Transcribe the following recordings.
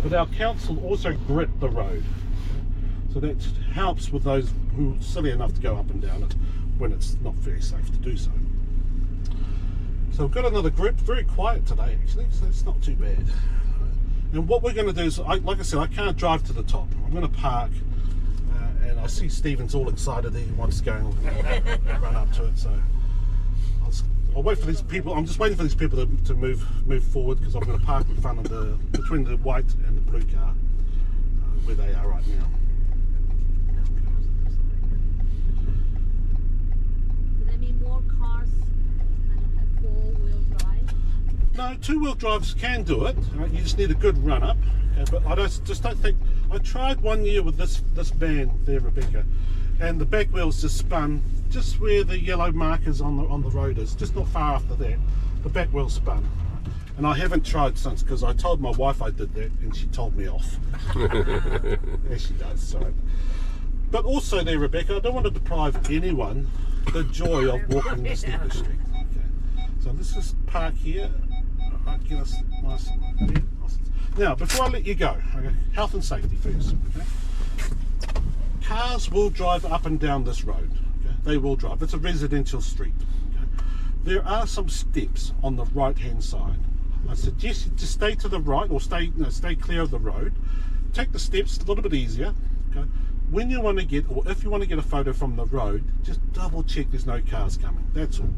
But our council also grit the road. So that helps with those who are silly enough to go up and down it when it's not very safe to do so. So we've got another group, very quiet today actually, so it's not too bad. And what we're going to do is, like I said, I can't drive to the top. I'm going to park, and I see Stephen's all excited that he wants to go and run up to it. So I'll wait for these people. I'm just waiting for these people to move forward, because I'm going to park in front of between the white and the blue car, where they are right now. Does that mean more cars kind of have four-wheel drive? No, two-wheel drives can do it. You just need a good run-up. But I just don't think. I tried one year with this van there, Rebecca, and the back wheels just spun just where the yellow markers on the road is, just not far after that. The back wheel spun, and I haven't tried since, because I told my wife I did that, and she told me off. Yeah, she does. So, but also there, Rebecca, I don't want to deprive anyone the joy of walking the Steepest Street. Okay, so let's just park here. Right, get us nice. Yeah, nice. Now, before I let you go, okay, health and safety first. Okay? Cars will drive up and down this road. Okay? They will drive. It's a residential street. Okay? There are some steps on the right-hand side. I suggest you just stay to the right, or stay clear of the road. Take the steps a little bit easier. Okay? When you want to get, or if you want to get a photo from the road, just double check there's no cars coming. That's all.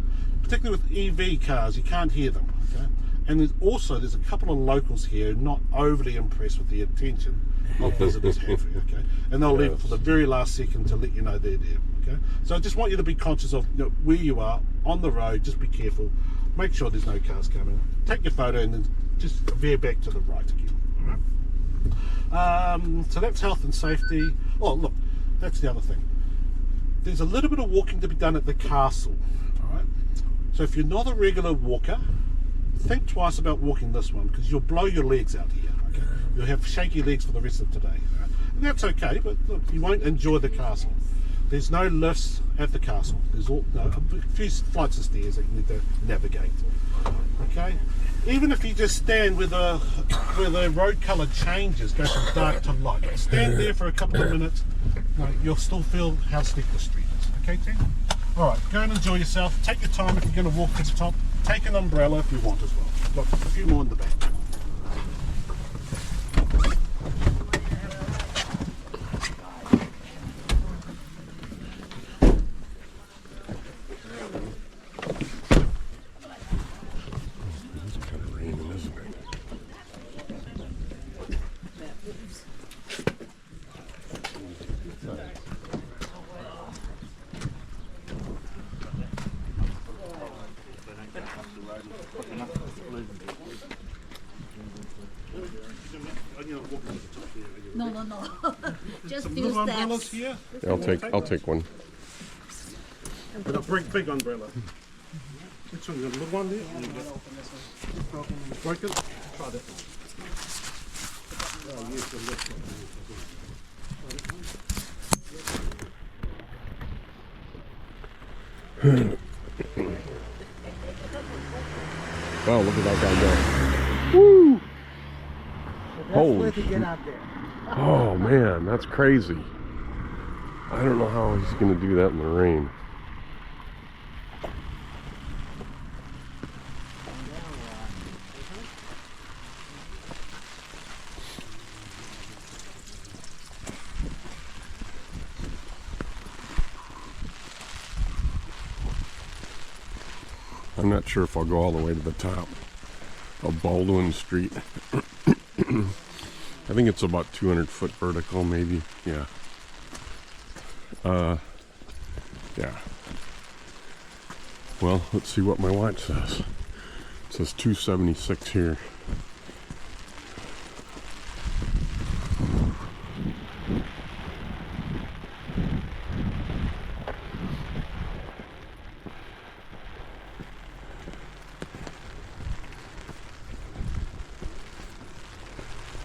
Particularly with EV cars, you can't hear them. Okay? And there's a couple of locals here not overly impressed with the attention of visitors have, okay? And they'll leave it for the very last second to let you know they're there, okay? So I just want you to be conscious of, you know, where you are on the road. Just be careful. Make sure there's no cars coming. Take your photo and then just veer back to the right again. All right? So that's health and safety. Oh, look, that's the other thing. There's a little bit of walking to be done at the castle, all right? So if you're not a regular walker, think twice about walking this one, because you'll blow your legs out here. Okay? You'll have shaky legs for the rest of today. Right? And that's okay, but look, you won't enjoy the castle. There's no lifts at the castle. There's a few flights of stairs that you need to navigate. Okay? Even if you just stand where the road colour changes, go from dark to light. Stand there for a couple of minutes, you'll still feel how steep the street is. Okay, Tim? Alright, go and enjoy yourself. Take your time if you're going to walk to the top. Take an umbrella if you want as well. I've got a few more in the back. It's kind of raining, isn't it? No. Just Some few little umbrellas steps. here. I'll take one. But a big umbrella. Which one? You got a little one there? Broken? Try that one. Oh, yes, the left one. Wow, look at that guy go. Woo! Holy to get out there. Oh man, that's crazy. I don't know how he's gonna do that in the rain. I'm not sure if I'll go all the way to the top of Baldwin Street. I think it's about 200 foot vertical, maybe. Yeah. Yeah. Well, let's see what my watch says. It says 276 here.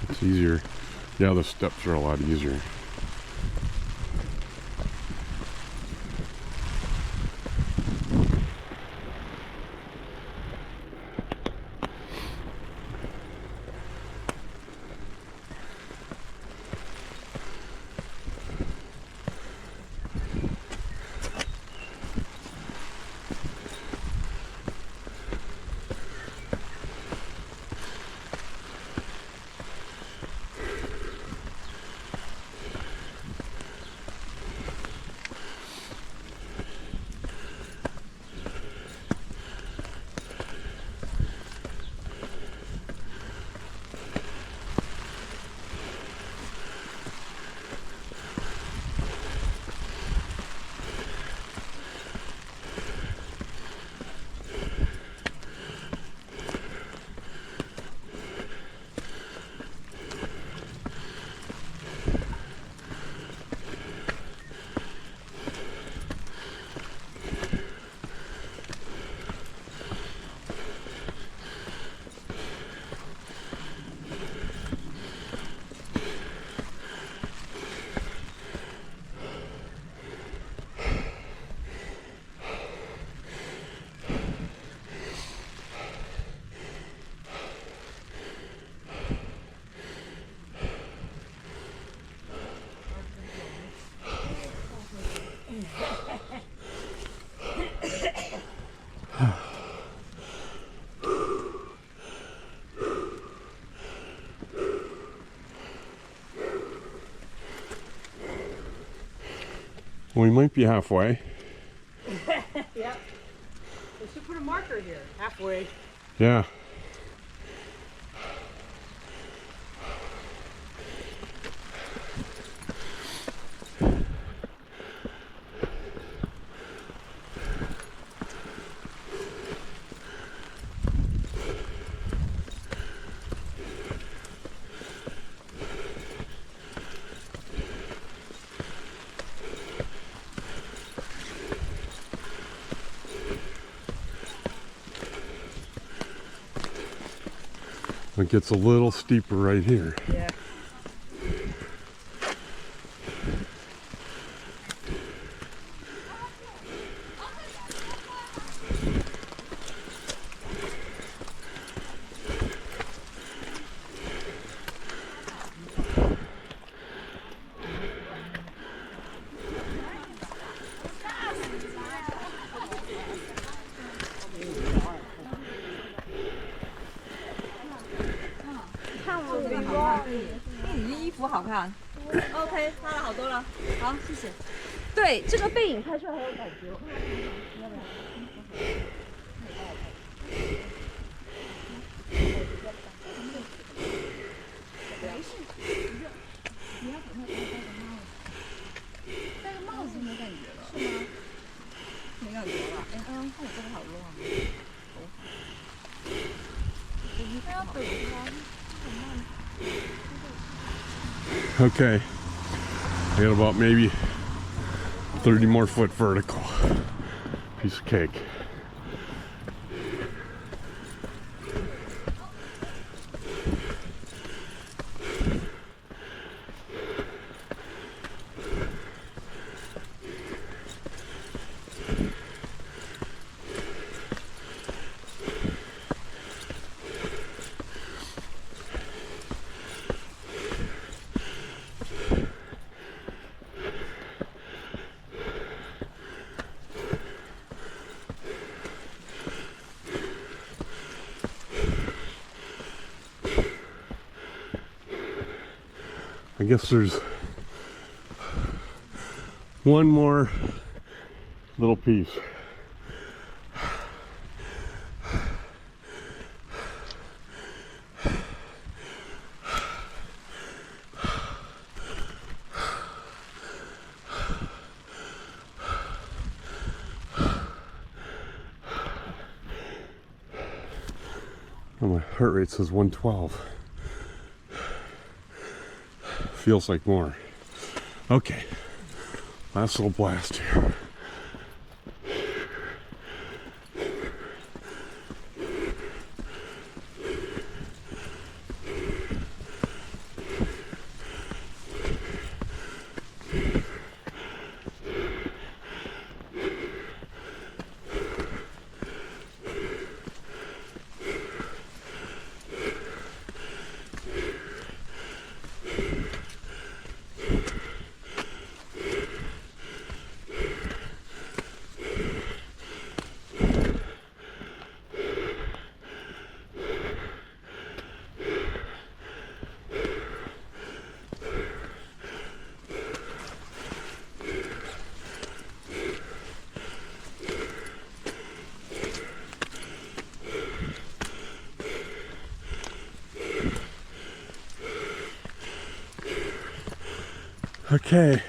It's easier. Yeah, the steps are a lot easier. We might be halfway. Yep. We should put a marker here. Halfway. Yeah. It gets a little steeper right here. Yeah. OK， 拍了好多了，好，谢谢。对，这个背影拍出来很有感觉。戴个帽子没感觉了，是吗？没感觉了。哎，看我这个好乱。他要等他。 Okay. I got about maybe 30 more foot vertical. Piece of cake. I guess there's one more little piece. Oh, my heart rate says 112. Feels like more. Okay, last little blast here. Okay.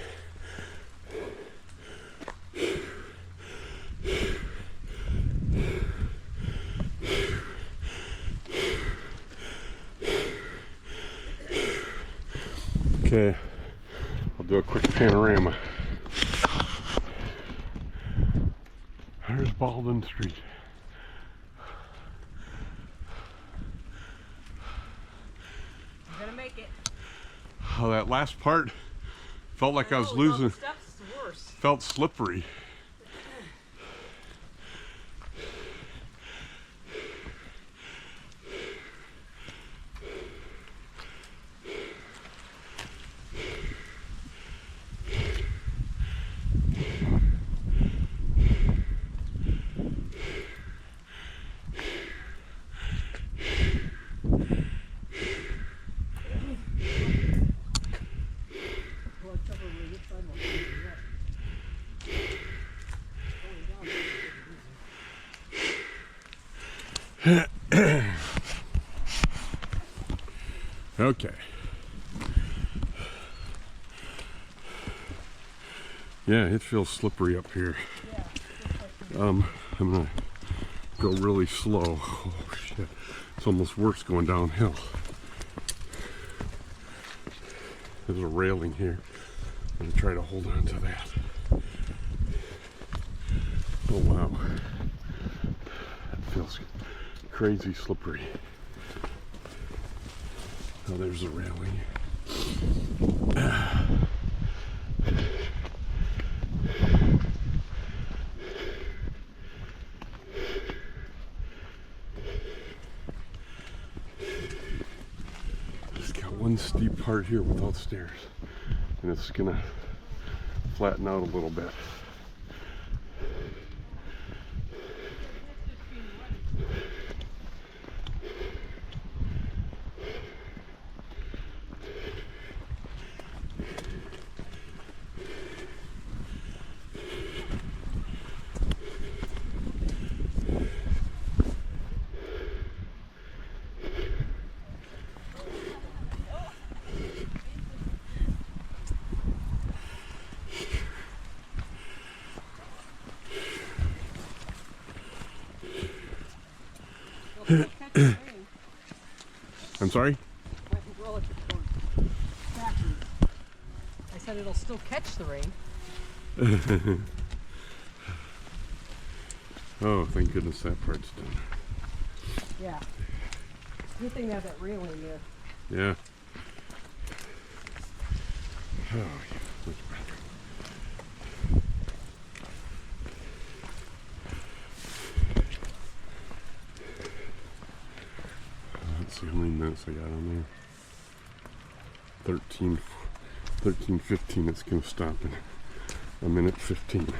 Okay, I'll do a quick panorama. There's Baldwin Street. I'm gonna make it. Oh, that last part felt like I was losing. Steps is worse. Felt slippery. Okay. Yeah, it feels slippery up here. I'm gonna go really slow. Oh shit. It's almost worse going downhill. There's a railing here. I'm gonna try to hold on to that. Oh wow. That feels crazy slippery. Oh, there's a railing. Just got one steep part here without stairs, and it's gonna flatten out a little bit. I'm sorry? I said it'll still catch the rain. Oh, thank goodness that part's done. Yeah. Good thing they have that railing there. Yeah. Oh, yeah, much better. Let's see how many minutes I got on there. 13:15. It's gonna stop in a minute 15.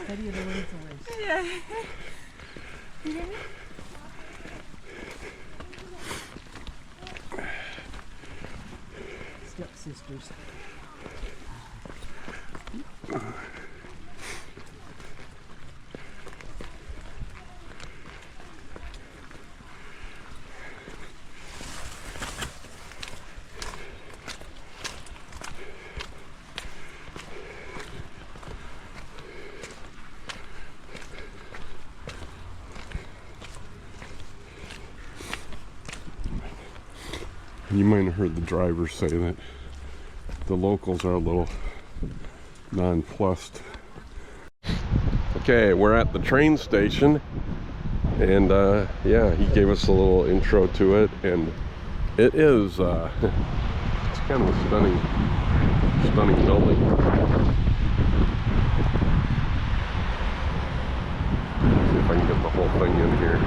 Steady the way it's always. Stepsisters. You might have heard the driver say that the locals are a little nonplussed. Okay, we're at the train station, and yeah, he gave us a little intro to it, and it is it's kind of a stunning building. See if I can get the whole thing in here.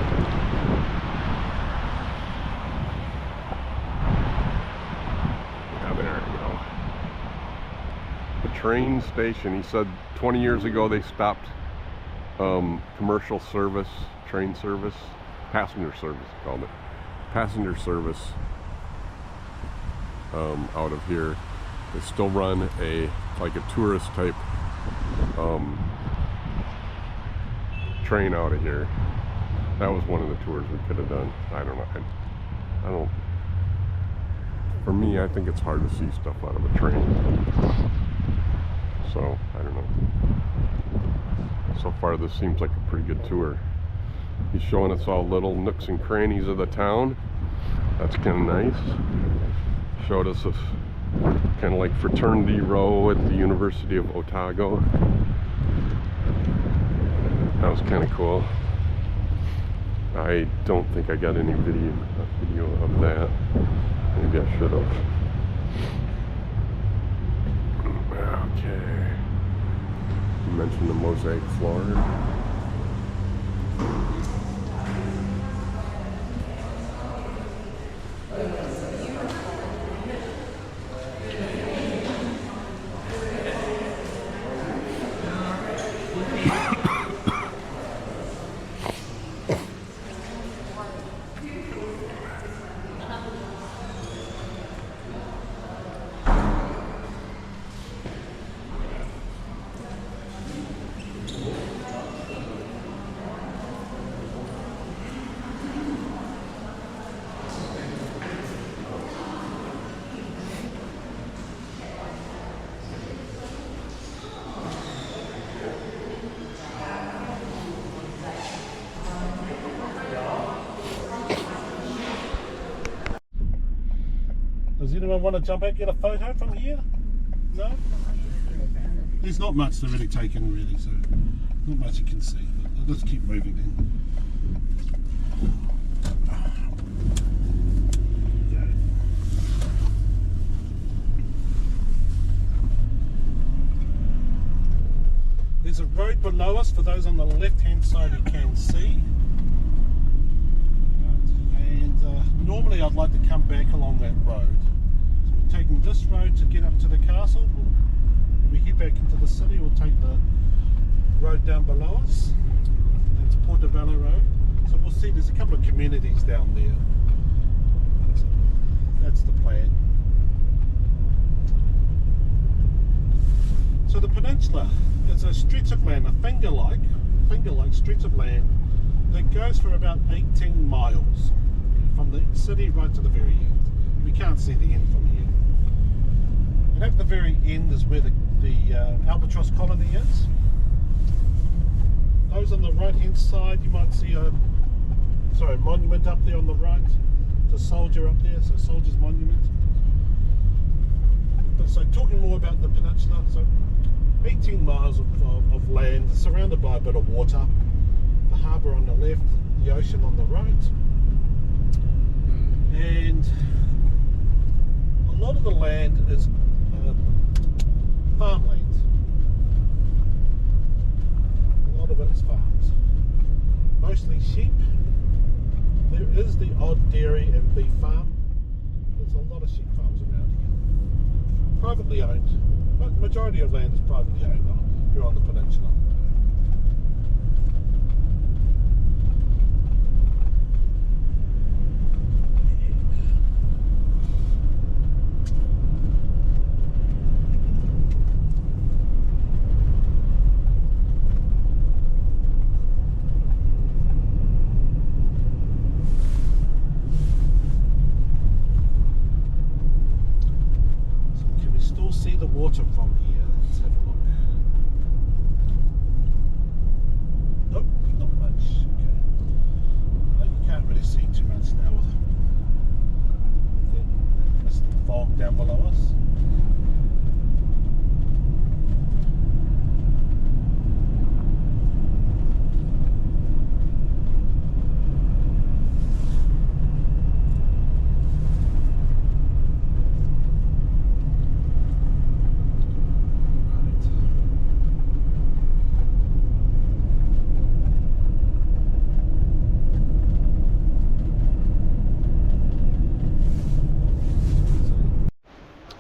Train station. He said 20 years ago they stopped commercial service, train service, passenger service, they called it. Passenger service out of here. They still run like a tourist type train out of here. That was one of the tours we could have done. I don't know. I don't. For me, I think it's hard to see stuff out of a train. So, I don't know. So far, this seems like a pretty good tour. He's showing us all little nooks and crannies of the town. That's kind of nice. Showed us a kind of like fraternity row at the University of Otago. That was kind of cool. I don't think I got any video of that. Maybe I should have. Okay. You mentioned the mosaic floor. anyone want to jump out and get a photo from here? No? There's not much to really take in really, so not much you can see. But I'll just keep moving then. There's a road below us for those on the left hand side who can see. And normally I'd like to come back along that road. So we're taking this road to get up to the castle. When we head back into the city, we'll take the road down below us. That's Portobello Road. So we'll see there's a couple of communities down there. That's the plan. So the peninsula is a stretch of land, a finger-like stretch of land that goes for about 18 miles from the city right to the very end. We can't see the end from here. And at the very end is where the albatross colony is. Those on the right-hand side, you might see a monument up there on the right. There's a soldier up there, so soldier's monument. But so talking more about the peninsula, so 18 miles of land surrounded by a bit of water, the harbour on the left, the ocean on the right, and a lot of the land is farmland. A lot of it is farms, mostly sheep. There is the odd dairy and beef farm. There's a lot of sheep farms around here, privately owned. But the majority of land is privately owned here on the peninsula. See the water from here. Let's have a look. Nope, not much. Okay. You can't really see too much now with that mist and fog down below us.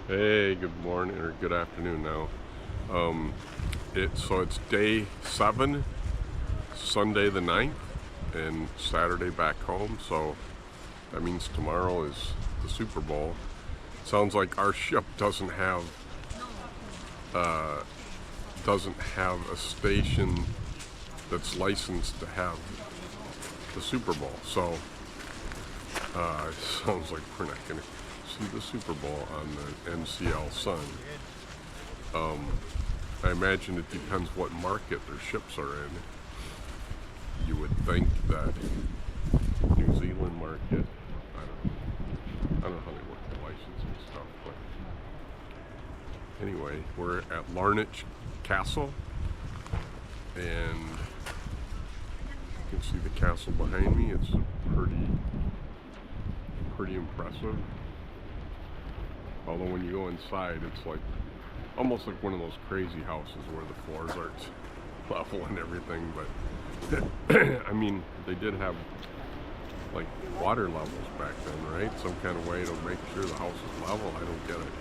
Hey, good morning or good afternoon now. So it's day 7, Sunday the 9th, and Saturday back home. So that means tomorrow is the Super Bowl. Sounds like our ship doesn't have a station that's licensed to have the Super Bowl. So it sounds like we're not gonna see the Super Bowl on the NCL Sun. I imagine it depends what market their ships are in. You would think that New Zealand market, I don't know how they work the licensing stuff, but anyway, we're at Larnach Castle, and you can see the castle behind me. It's pretty impressive. Although when you go inside, it's like almost like one of those crazy houses where the floors aren't level and everything. But I mean, they did have like water levels back then, right? Some kind of way to make sure the house is level. I don't get it.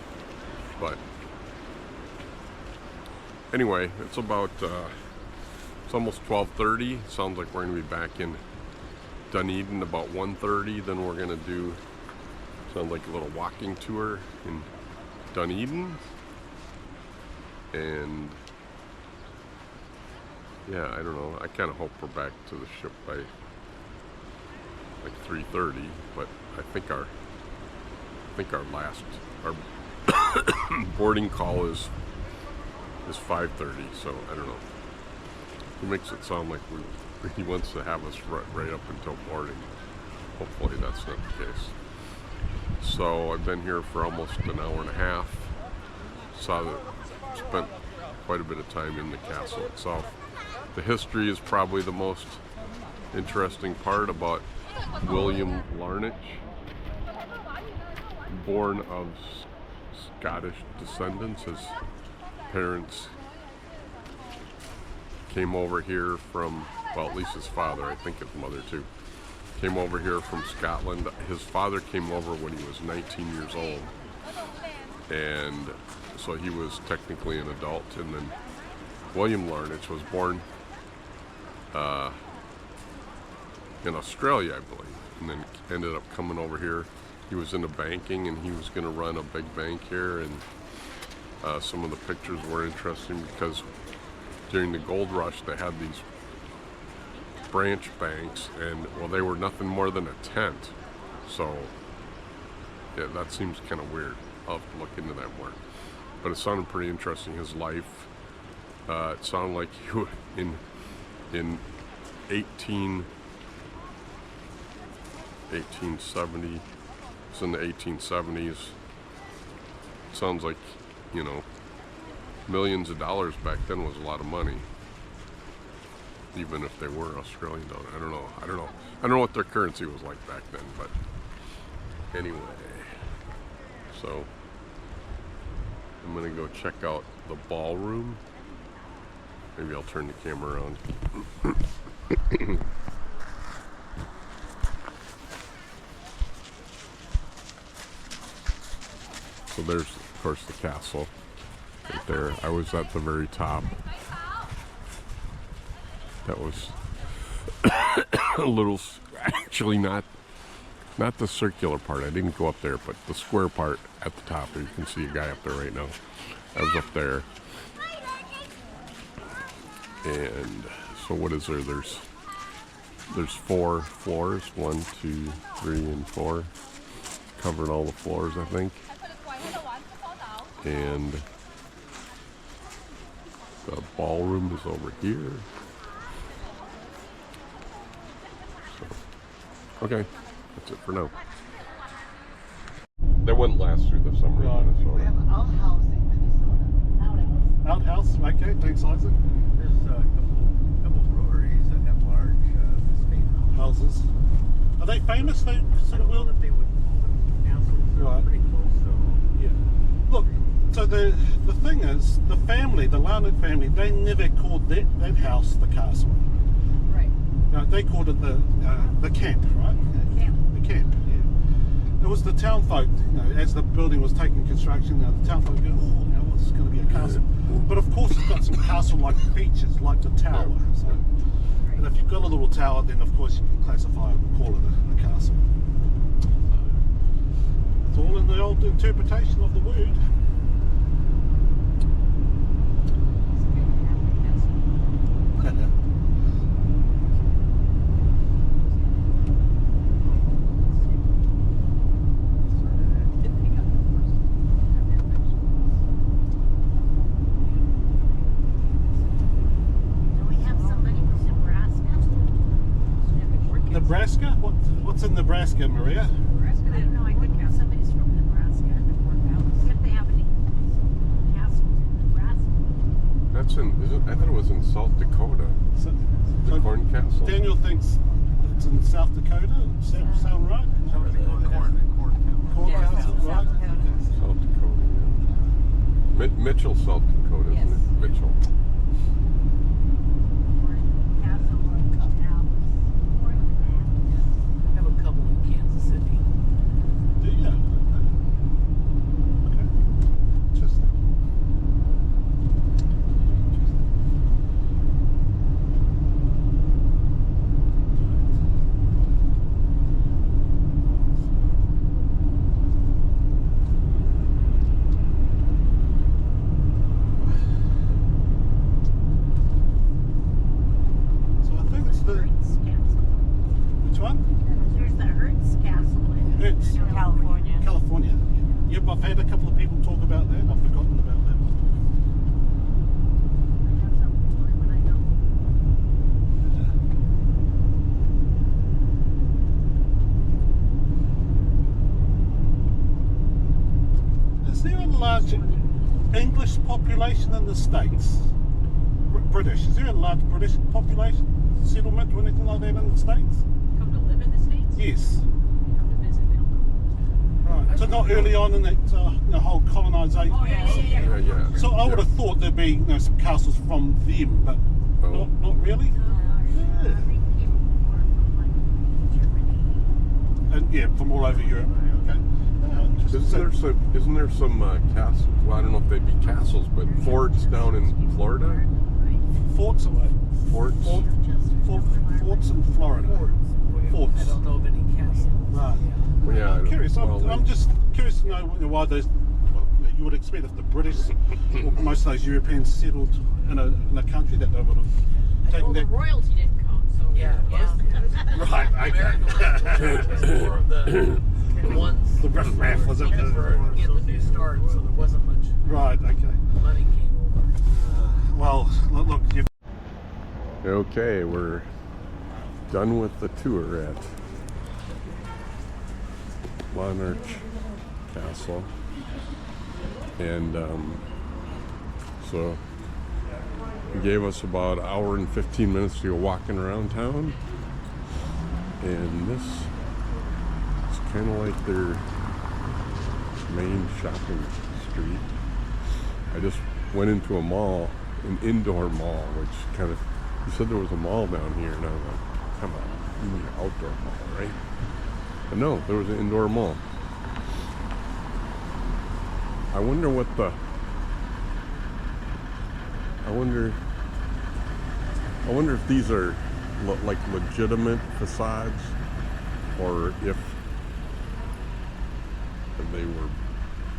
But anyway, it's about it's almost 12:30. Sounds like we're going to be back in Dunedin about 1:30. Then we're going to do, sounds like a little walking tour in Dunedin. And yeah, I don't know. I kind of hope we're back to the ship by like 3:30, but I think our last boarding call is 5:30. So I don't know. He makes it sound like he wants to have us right up until boarding. Hopefully that's not the case. So I've been here for almost an hour and a half. Spent quite a bit of time in the castle itself. The history is probably the most interesting part about William Larnach, born of Scottish descendants. His parents came over here from, well, at least his father, I think his mother too, came over here from Scotland. His father came over when he was 19 years old, and so he was technically an adult. And then William Larnach was born in Australia, I believe, and then ended up coming over here. He was into banking, and he was going to run a big bank here, and some of the pictures were interesting because during the gold rush they had these branch banks, and well, they were nothing more than a tent. So yeah, that seems kind of weird. I'll have to look into that more, but it sounded pretty interesting, his life. It sounded like he would, in 1870, it's in the 1870s. It sounds like, you know, millions of dollars back then was a lot of money, even if they were Australian dollars. I don't know what their currency was like back then, but anyway. So I'm gonna go check out the ballroom. Maybe I'll turn the camera around. So there's, of course, the castle right there. I was at the very top. That was a little, actually not the circular part. I didn't go up there, but the square part at the top. You can see a guy up there right now. I was up there. And so what is there? There's 4 floors, 1, 2, 3, and 4. Covered all the floors, I think. And the ballroom is over here. So, okay, that's it for now. They wouldn't last through the summer in Minnesota. We have an outhouse in Minnesota. Outhouse, okay, thanks, Isaac. There's a couple breweries that have large state houses. Houses. Are they famous? They I sort of don't know will. that they would call them castles. They're Right. pretty close, though. Yeah. Look, so the thing is, the family, the Larnach family, they never called that house the castle. Right. No, they called it the camp, right? Camp. The camp. Yeah. It was the town folk, you know, as the building was taking construction, the town folk go, oh, now this is going to be a castle. But of course, it's got some castle-like features, like the tower. So, and if you've got a little tower, then of course you can classify and call it a castle. It's all in the old interpretation of the word. Nebraska? What's in Nebraska, Maria? Nebraska, I don't know. I think somebody's from Nebraska in the courthouse. If they have any castles in Nebraska. That's I thought it was in South Dakota. So, The Corn Castle. Daniel thinks it's in South Dakota. Does that sound right? South Dakota has the corn Corn Yeah, Castle, South right? Dakota. South Dakota, yeah. Mitchell, South Dakota, isn't Yes. it? Mitchell. Castle or canal. I have a couple in Kansas City. Do you? Okay. Interesting. So I think it's the Hertz Castle. which one? There's the Hertz Castle in Hertz. California. California. Yep, I've had a couple of people talk about that. I've forgotten about that one. I have some when I know. large English population in the States? British. Is there a large British population settlement or anything like that in the States? Come to live in the States? Yes. Come to visit, they don't come. Right. So not early on in that the whole colonisation. Oh, yeah. So I would have thought there'd be some castles from them, but not really. I think people more from like Germany. And yeah, from all over Europe. Okay. Isn't there some castles? Well, I don't know if they'd be castles, but forts down in Florida. Forts away. Forts. Forts in Florida. Forts. I don't know of any castles. Right. Well, yeah, I'm curious. well, I'm just curious to know why those. Well, you would expect if the British or most of those Europeans settled in a country that they would have taken Well, the that. royalty didn't come, so Yeah. Right. Okay. America was more of the ones. The riff-raff, was it? Looking for getting the new start, so there wasn't much Right. Okay. money came over. Well, look. Okay, we're done with the tour at Monarch Castle, and so it gave us about an hour and 15 minutes to go walking around town, and this is kind of like their main shopping street. I just went into a mall, an indoor mall, which kind of, you said there was a mall down here, and I was like, come on, you mean an outdoor mall, right? But no, there was an indoor mall. I wonder what the, I wonder if these are like legitimate facades, or if they were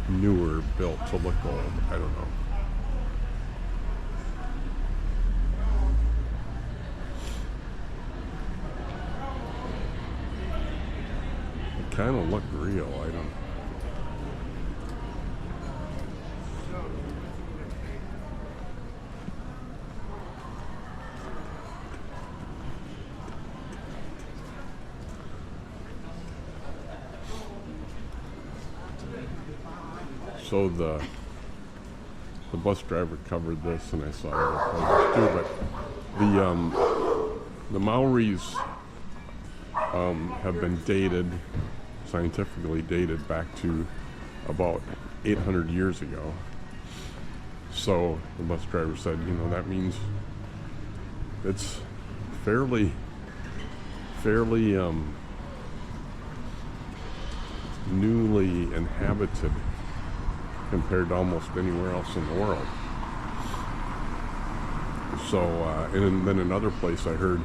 newer, built to look old. I don't know. It kind of looked real. I don't know. So the bus driver covered this, and I saw other photos too. But the Maoris have been dated, scientifically dated back to about 800 years ago. So the bus driver said, you know, that means it's fairly newly inhabited compared to almost anywhere else in the world. So, and then another place I heard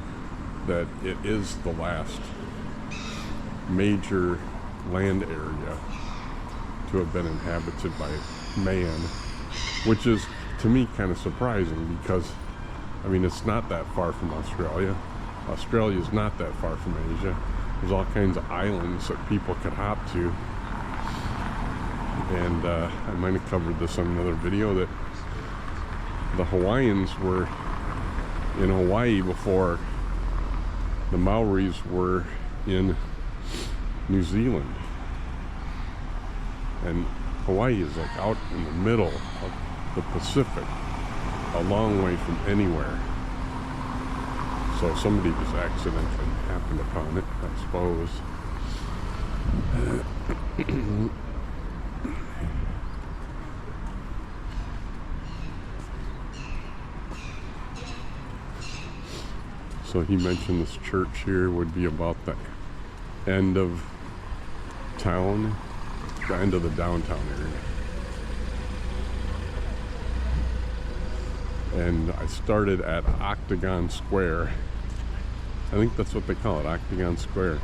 that it is the last major land area to have been inhabited by man, which is, to me, kind of surprising because, I mean, it's not that far from Australia. Australia is not that far from Asia. There's all kinds of islands that people could hop to. And I might have covered this on another video, that the Hawaiians were in Hawaii before the Maoris were in New Zealand. And Hawaii is like out in the middle of the Pacific, a long way from anywhere. So somebody just accidentally happened upon it, I suppose. So he mentioned this church here would be about the end of town, the end of the downtown area. And I started at Octagon Square. I think that's what they call it, Octagon Square.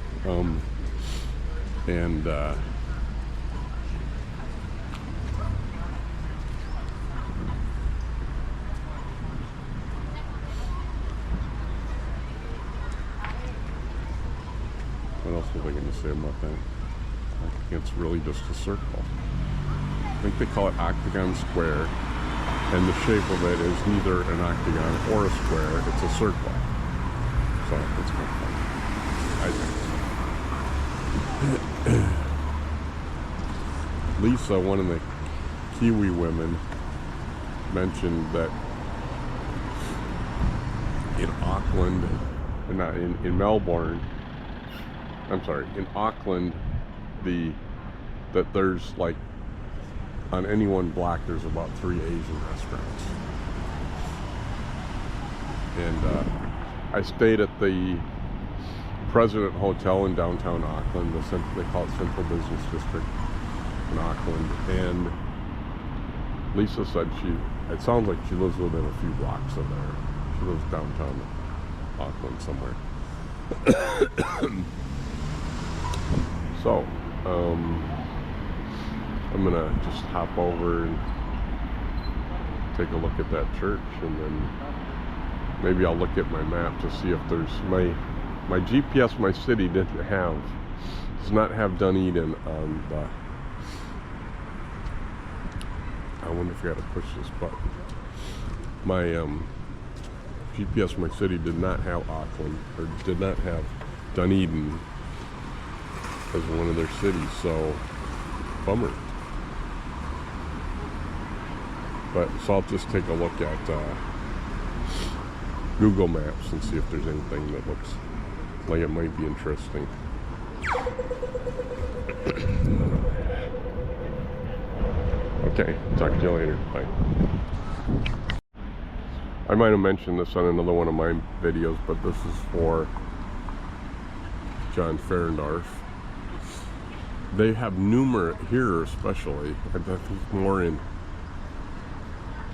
What else was I going to say about that? I think it's really just a circle. I think they call it Octagon Square, and the shape of it is neither an octagon or a square, it's a circle. So it's kind of fun, I think. Lisa, one of the Kiwi women mentioned that in Auckland, not in Melbourne, I'm sorry, in Auckland, that there's like, on any one block there's about 3 Asian restaurants. And I stayed at the President Hotel in downtown Auckland. They call it Central Business District in Auckland. And Lisa said it sounds like she lives within a few blocks of there. She lives downtown Auckland somewhere. So, I'm gonna just hop over and take a look at that church, and then maybe I'll look at my map to see if there's my GPS, my city does not have Dunedin on the. I wonder if I gotta push this button. My GPS, my city did not have Auckland, or did not have Dunedin as one of their cities, so bummer. So I'll just take a look at Google Maps and see if there's anything that looks like it might be interesting. Okay, talk to you later. Bye. I might have mentioned this on another one of my videos, but this is for John Ferendorf. They have numerous here, especially. I think more in.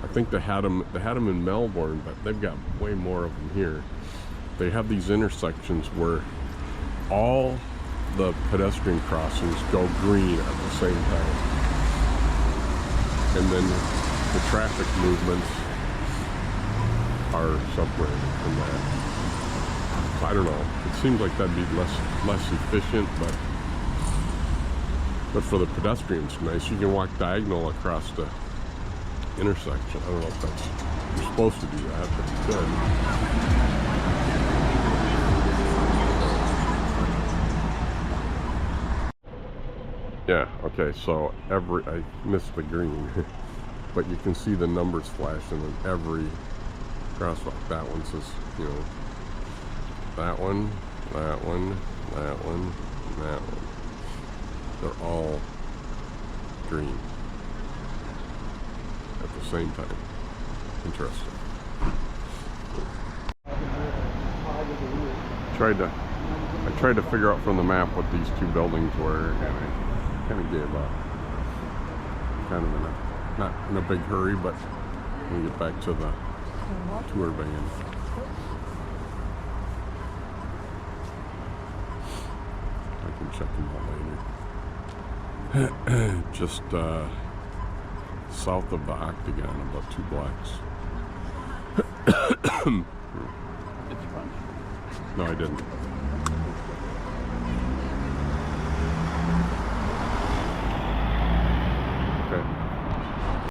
I think they had them in Melbourne, but they've got way more of them here. They have these intersections where all the pedestrian crossings go green at the same time, and then the traffic movements are separated from that. So I don't know. It seems like that'd be less efficient, but for the pedestrians, nice. You can walk diagonal across the intersection. I don't know if you're supposed to do that, but you could. Yeah, okay, so I missed the green, but you can see the numbers flashing in every crosswalk. That one says, that one, that one, that one, and that one. They're all green at the same time. Interesting. I tried to figure out from the map what these two buildings were, and I kind of gave up. Kind of not in a big hurry, but when we get back to the tour van. I can check them out later. Just south of the Octagon, about 2 blocks. Did you punch? No, I didn't.